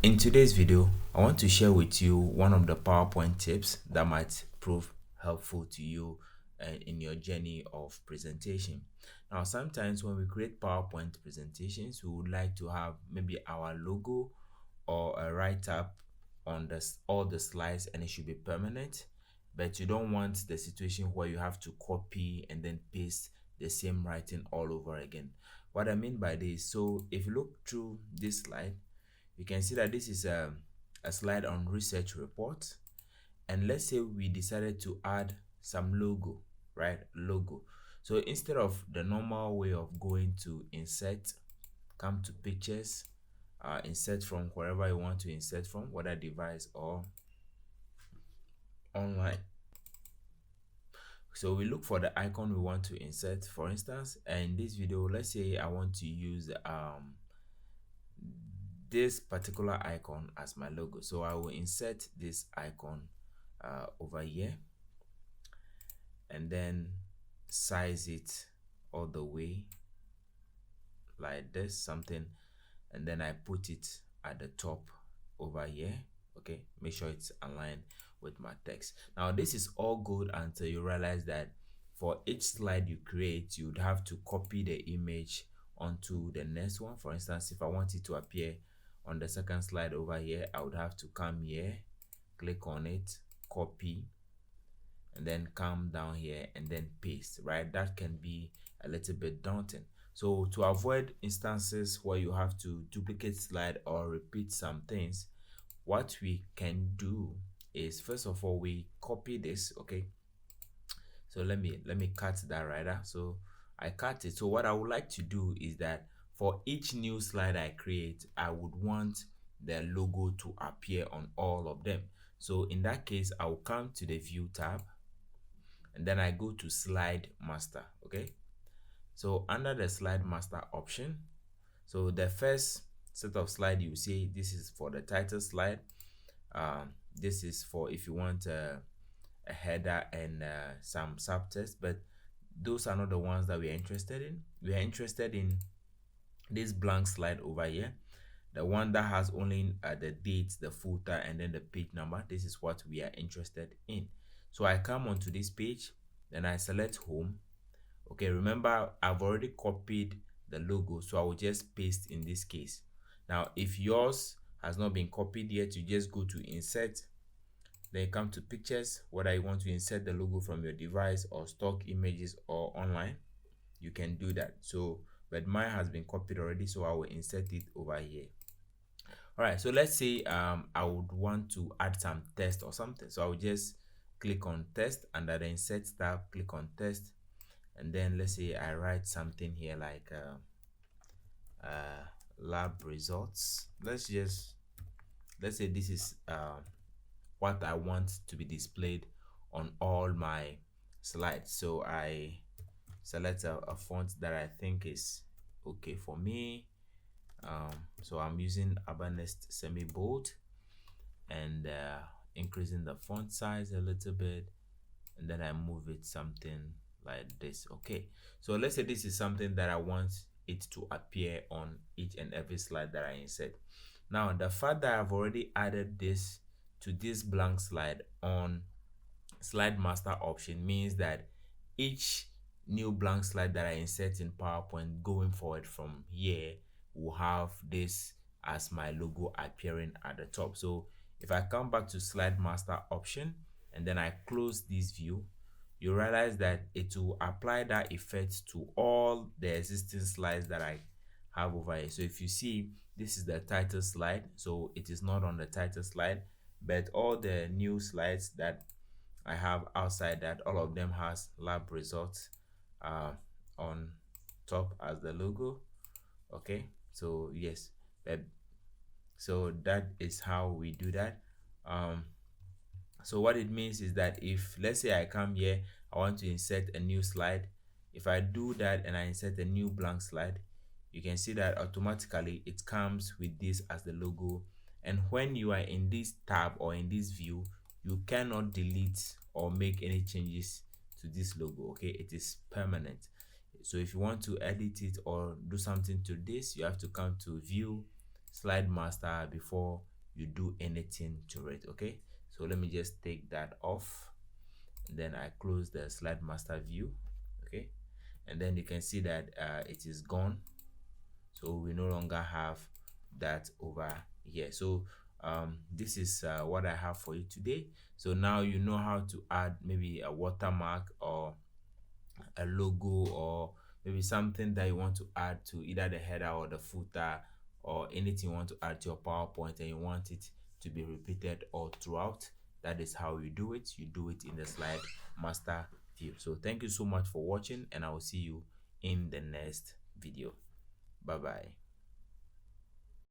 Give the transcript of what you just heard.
In today's video, I want to share with you one of the PowerPoint tips that might prove helpful to you in your journey of presentation. Now, sometimes when we create PowerPoint presentations, we would like to have maybe our logo or a write-up on all the slides, and it should be permanent. But you don't want the situation where you have to copy and then paste the same writing all over again. What I mean by this, so if you look through this slide, you can see that this is a slide on research report, and let's say we decided to add some logo, right? Logo. So instead of the normal way of going to insert, come to pictures, insert from wherever you want to insert from, whether device or online. So we look for the icon we want to insert. For instance, in this video, let's say I want to use this particular icon as my logo. So I will insert this icon over here and then size it all the way like this, something, and then I put it at the top over here. Okay, make sure it's aligned with my text. Now this is all good until you realize that for each slide you create, you would have to copy the image onto the next one. For instance, if I want it to appear on the second slide over here, I would have to come here, click on it, copy, and then come down here and then paste, right? That can be a little bit daunting. So to avoid instances where you have to duplicate slide or repeat some things, what we can do is, first of all, we copy this. Okay, so let me cut that right there. So I cut it. So what I would like to do is that for each new slide I create, I would want the logo to appear on all of them. So in that case, I will come to the view tab and then I go to slide master. Okay, so under the slide master option, so the first set of slide, you see this is for the title slide. This is for if you want a header and some subtext, but those are not the ones that we are interested in. We are interested in this blank slide over here, the one that has only the date, the footer, and then the page number. This is what we are interested in. So I come onto this page, then I select home. Okay, remember I've already copied the logo, so I will just paste in this case. Now if yours has not been copied yet, you just go to insert, then come to pictures, whether you want to insert the logo from your device or stock images or online, you can do that. So but mine has been copied already, so I will insert it over here. All right, so let's say I would want to add some text or something, so I will just click on text under the insert tab, click on text, and then let's say I write something here like lab results. Let's say this is what I want to be displayed on all my slides. So I select a font that I think is okay for me. So I'm using Urbanist semi bold and increasing the font size a little bit, and then I move it something like this. Okay, so let's say this is something that I want it to appear on each and every slide that I insert. Now the fact that I've already added this to this blank slide on slide master option means that each new blank slide that I insert in PowerPoint going forward from here will have this as my logo appearing at the top. So if I come back to slide master option and then I close this view, you realize that it will apply that effect to all the existing slides that I have over here. So if you see, this is the title slide, so it is not on the title slide, but all the new slides that I have outside that, all of them has lab results on top as the logo. Okay, so yes, so that is how we do that. So what it means is that if, let's say I come here, I want to insert a new slide. If I do that and I insert a new blank slide, you can see that automatically it comes with this as the logo. And when you are in this tab or in this view, you cannot delete or make any changes to this logo. Okay, it is permanent. So if you want to edit it or do something to this, you have to come to view, slide master before you do anything to it. Okay, so let me just take that off, and then I close the slide master view. Okay, and then you can see that it is gone, so we no longer have that over here. So this is what I have for you today. So now you know how to add maybe a watermark or a logo, or maybe something that you want to add to either the header or the footer, or anything you want to add to your PowerPoint and you want it to be repeated all throughout. That is how you do it. You do it in the slide master view. So thank you so much for watching, and I will see you in the next video. Bye bye.